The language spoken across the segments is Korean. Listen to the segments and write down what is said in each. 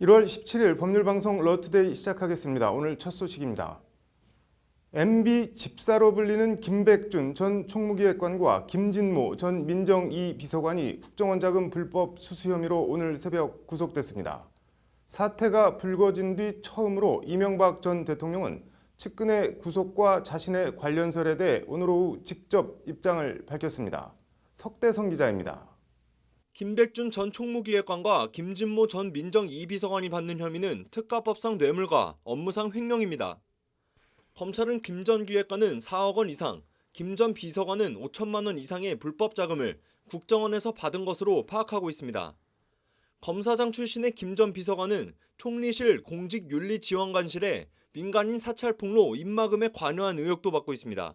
1월 17일 법률방송 러투데이 시작하겠습니다. 오늘 첫 소식입니다. MB 집사로 불리는 김백준 전 총무기획관과 김진모 전 민정 2 비서관이 국정원 자금 불법 수수 혐의로 오늘 새벽 구속됐습니다. 사태가 불거진 뒤 처음으로 이명박 전 대통령은 측근의 구속과 자신의 관련설에 대해 오늘 오후 직접 입장을 밝혔습니다. 석대성 기자입니다. 김백준 전 총무기획관과 김진모 전 민정 2 비서관이 받는 혐의는 특가법상 뇌물과 업무상 횡령입니다. 검찰은 김 전 기획관은 4억 원 이상, 김 전 비서관은 5천만 원 이상의 불법 자금을 국정원에서 받은 것으로 파악하고 있습니다. 검사장 출신의 김 전 비서관은 총리실 공직윤리지원관실에 민간인 사찰 폭로 입막음에 관여한 의혹도 받고 있습니다.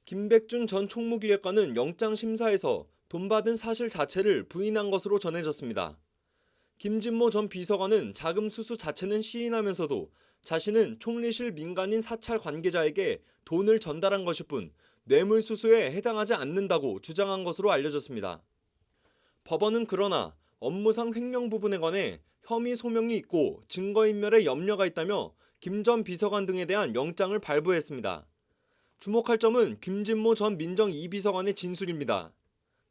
김백준 전 총무기획관은 영장심사에서 돈 받은 사실 자체를 부인한 것으로 전해졌습니다. 김진모 전 비서관은 자금 수수 자체는 시인하면서도 자신은 총리실 민간인 사찰 관계자에게 돈을 전달한 것일 뿐 뇌물 수수에 해당하지 않는다고 주장한 것으로 알려졌습니다. 법원은 그러나 업무상 횡령 부분에 관해 혐의 소명이 있고 증거인멸에 염려가 있다며 김 전 비서관 등에 대한 영장을 발부했습니다. 주목할 점은 김진모 전 민정 2 비서관의 진술입니다.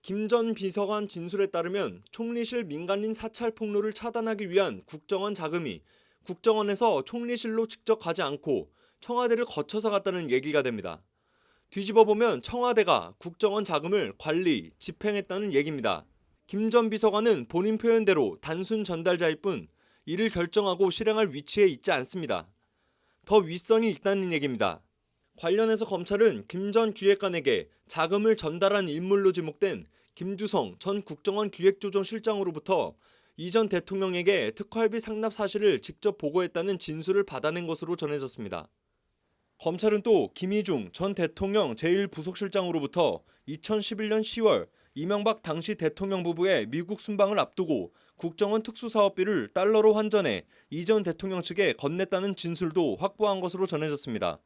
김 전 비서관 진술에 따르면 총리실 민간인 사찰 폭로를 차단하기 위한 국정원 자금이 국정원에서 총리실로 직접 가지 않고 청와대를 거쳐서 갔다는 얘기가 됩니다. 뒤집어 보면 청와대가 국정원 자금을 관리, 집행했다는 얘기입니다. 김 전 비서관은 본인 표현대로 단순 전달자일 뿐 이를 결정하고 실행할 위치에 있지 않습니다. 더 윗선이 있다는 얘기입니다. 관련해서 검찰은 김 전 기획관에게 자금을 전달한 인물로 지목된 김주성 전 국정원 기획조정실장으로부터 이 전 대통령에게 특활비 상납 사실을 직접 보고했다는 진술을 받아낸 것으로 전해졌습니다. 검찰은 또 김희중 전 대통령 제1부속실장으로부터 2011년 10월 이명박 당시 대통령 부부의 미국 순방을 앞두고 국정원 특수사업비를 달러로 환전해 이 전 대통령 측에 건넸다는 진술도 확보한 것으로 전해졌습니다.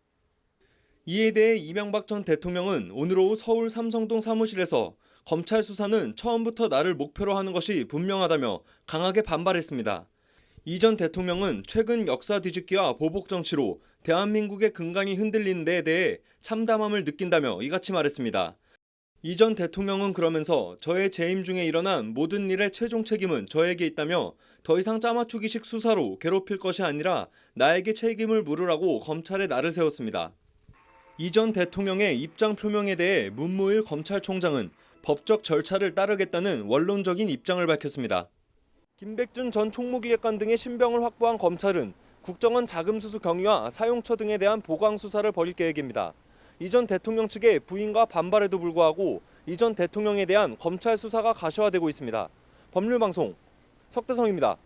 이에 대해 이명박 전 대통령은 오늘 오후 서울 삼성동 사무실에서 검찰 수사는 처음부터 나를 목표로 하는 것이 분명하다며 강하게 반발했습니다. 이 전 대통령은 최근 역사 뒤집기와 보복 정치로 대한민국의 근간이 흔들리는 데에 대해 참담함을 느낀다며 이같이 말했습니다. 이 전 대통령은 그러면서 저의 재임 중에 일어난 모든 일의 최종 책임은 저에게 있다며 더 이상 짜맞추기식 수사로 괴롭힐 것이 아니라 나에게 책임을 물으라고 검찰에 날을 세웠습니다. 이 전 대통령의 입장 표명에 대해 문무일 검찰총장은 법적 절차를 따르겠다는 원론적인 입장을 밝혔습니다. 김백준 전 총무기획관 등의 신병을 확보한 검찰은 국정원 자금 수수 경위와 사용처 등에 대한 보강 수사를 벌일 계획입니다. 이 전 대통령 측의 부인과 반발에도 불구하고 이 전 대통령에 대한 검찰 수사가 가시화되고 있습니다. 법률방송 석대성입니다.